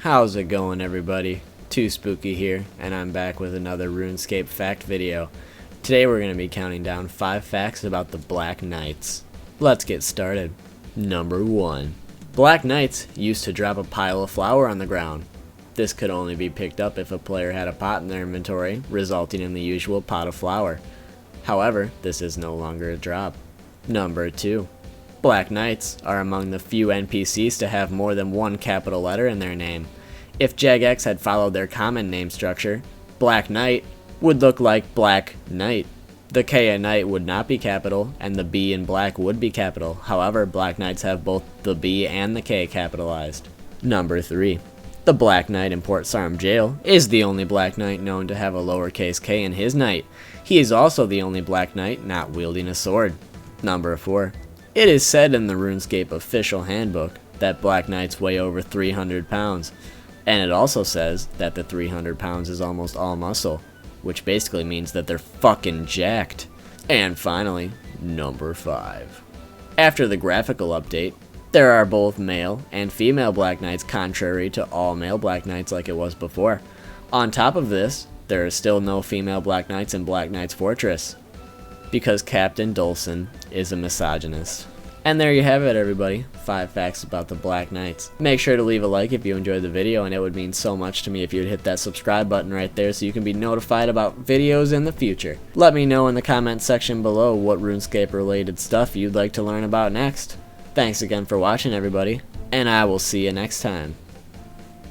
How's it going, everybody? Too Spooky here, and I'm back with another Runescape fact video. Today we're going to be counting down 5 facts about the Black Knights. Let's get started. Number 1. Black Knights used to drop a pile of flour on the ground. This could only be picked up if a player had a pot in their inventory, resulting in the usual pot of flour. However, this is no longer a drop. Number 2. Black Knights are among the few NPCs to have more than one capital letter in their name. If Jagex had followed their common name structure, Black Knight would look like Black Knight. The K in Knight would not be capital, and the B in Black would be capital. However, Black Knights have both the B and the K capitalized. Number 3. The Black Knight in Port Sarim Jail is the only Black Knight known to have a lowercase k in his knight. He is also the only Black Knight not wielding a sword. Number 4. It is said in the RuneScape official handbook that Black Knights weigh over 300 pounds, and it also says that the 300 pounds is almost all muscle, which basically means that they're fucking jacked. And finally, number 5. After the graphical update, there are both male and female Black Knights, contrary to all male Black Knights like it was before. On top of this, there is still no female Black Knights in Black Knight's Fortress, because Captain Dolson is a misogynist. And there you have it, everybody. 5 facts about the Black Knights. Make sure to leave a like if you enjoyed the video, and it would mean so much to me if you'd hit that subscribe button right there so you can be notified about videos in the future. Let me know in the comment section below what RuneScape related stuff you'd like to learn about next. Thanks again for watching, everybody, and I will see you next time.